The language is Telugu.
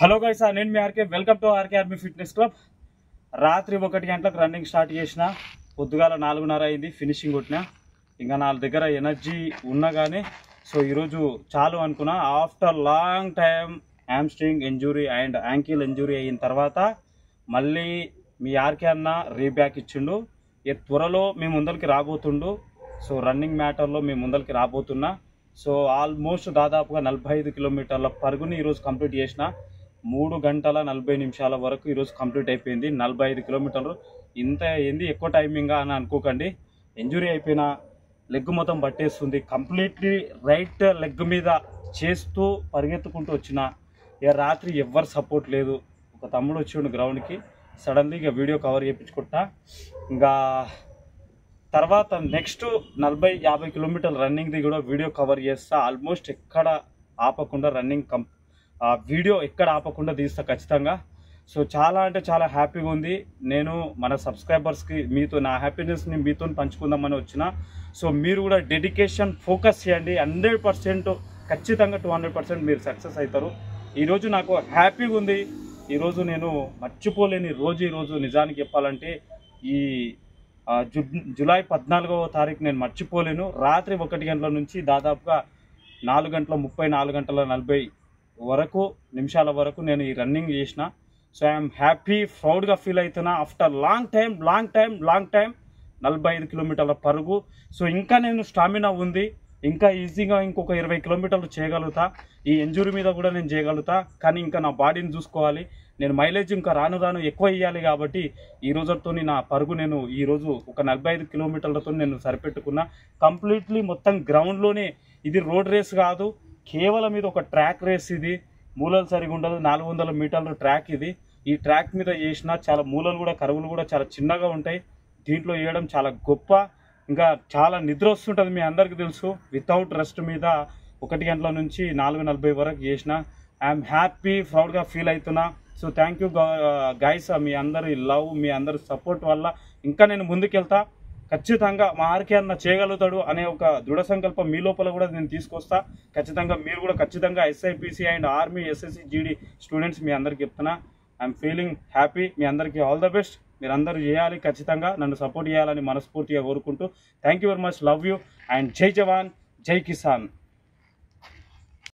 హలో గైస్, నేను మీ RK. Welcome to RK army fitness club. రాత్రి 1 గంటలకు రన్నింగ్ స్టార్ట్ చేసిన, పొద్దుగాల 4:30 అయింది ఫినిషింగ్ కొట్టిన. ఇంకా నా దగ్గర ఎనర్జీ ఉన్నా కానీ ఈరోజు చాలు అనుకున్నా. After long time hamstring injury and ankle injury అయిన తర్వాత మళ్ళీ మీ ఆర్కే అన్న రీబ్యాక్ ఇచ్చిండు. త్వరలో మీ ముందరికి రాబోతుండు. రన్నింగ్ మ్యాటర్లో మీ ముందరికి రాబోతున్నా. ఆల్మోస్ట్ దాదాపుగా 45 కిలోమీటర్ల పరుగుని ఈరోజు కంప్లీట్ చేసిన. 3 గంటల 40 నిమిషాల వరకు ఈరోజు కంప్లీట్ అయిపోయింది. 45 కిలోమీటర్లు ఇంత ఏంది ఎక్కువ టైమింగ్గా అని అనుకోకండి. ఇంజురీ అయిపోయిన లెగ్ మొత్తం పట్టేస్తుంది. కంప్లీట్లీ రైట్ లెగ్ మీద చేస్తూ పరిగెత్తుకుంటూ వచ్చిన. ఇక రాత్రి ఎవ్వరు సపోర్ట్ లేదు. ఒక తమ్ముడు వచ్చిండు గ్రౌండ్కి. సడన్లీ ఇక వీడియో కవర్ చేయించుకుంటా. ఇంకా తర్వాత నెక్స్ట్ 40-50 కిలోమీటర్ల రన్నింగ్ది కూడా వీడియో కవర్ చేస్తా. ఆల్మోస్ట్ ఎక్కడ ఆపకుండా రన్నింగ్ వీడియో ఎక్కడ ఆపకుండా తీస్తా ఖచ్చితంగా. చాలా అంటే చాలా హ్యాపీగా ఉంది. నేను మన సబ్స్క్రైబర్స్కి మీతో నా హ్యాపీనెస్ని మీతో పంచుకుందామని వచ్చిన. మీరు కూడా డెడికేషన్ ఫోకస్ చేయండి. 100% ఖచ్చితంగా 200% మీరు సక్సెస్ అవుతారు. ఈరోజు నాకు హ్యాపీగా ఉంది. ఈరోజు నేను మర్చిపోలేని రోజు. ఈరోజు నిజానికి చెప్పాలంటే ఈ జూలై 14వ తారీఖు నేను మర్చిపోలేను. రాత్రి 1 గంటల నుంచి దాదాపుగా 4 గంటల 30, 4 గంటల 40 నిమిషాల వరకు నేను ఈ రన్నింగ్ చేసిన. ఐఎమ్ హ్యాపీ, ప్రౌడ్గా ఫీల్ అవుతున్నా. ఆఫ్టర్ లాంగ్ టైం 45 కిలోమీటర్ల పరుగు. ఇంకా నేను స్టామినా ఉంది. ఇంకా ఈజీగా ఇంకొక 20 కిలోమీటర్లు చేయగలుగుతా. ఈ ఇంజురీ మీద కూడా నేను చేయగలుగుతా. కానీ ఇంకా నా బాడీని చూసుకోవాలి. నేను మైలేజ్ ఇంకా రాను ఎక్కువ ఇవ్వాలి. కాబట్టి ఈ రోజుతో నా పరుగు నేను ఈరోజు ఒక 45 కిలోమీటర్లతో నేను సరిపెట్టుకున్నా. కంప్లీట్లీ మొత్తం గ్రౌండ్లోనే. ఇది రోడ్ రేస్ కాదు, కేవలం ఇది ఒక ట్రాక్ రేస్. ఇది మూలలు సరిగా ఉండదు. 400 మీటర్ల ట్రాక్ ఇది. ఈ ట్రాక్ మీద చేసిన చాలా మూలలు కూడా కరువులు కూడా చాలా చిన్నగా ఉంటాయి. దీంట్లో వేయడం చాలా గొప్ప. ఇంకా చాలా నిద్ర వస్తుంటుంది, మీ అందరికీ తెలుసు. వితౌట్ రెస్ట్ మీద 1 గంటల నుంచి 4:40 వరకు చేసిన. ఐఎమ్ హ్యాపీ, ప్రౌడ్గా ఫీల్ అవుతున్నా. Thank you guys. మీ అందరి లవ్, మీ అందరి సపోర్ట్ వల్ల ఇంకా నేను ముందుకెళ్తా. ఖచ్చితంగా మా ఆర్కే అన్న చేయగలుగుతాడు అనే ఒక దృఢ సంకల్పం మీ లోపల కూడా నేను తీసుకొస్తా. ఖచ్చితంగా మీరు కూడా ఖచ్చితంగా SIPC and army SSC GD students మీ అందరికి చెప్తున్నా. I'm feeling happy. మీ అందరికీ ఆల్ ద బెస్ట్. మీరు అందరూ చేయాలి, ఖచ్చితంగా నన్ను సపోర్ట్ చేయాలని మనస్ఫూర్తిగా కోరుకుంటూ thank you very much. Love you and జై జవాన్, జై కిసాన్.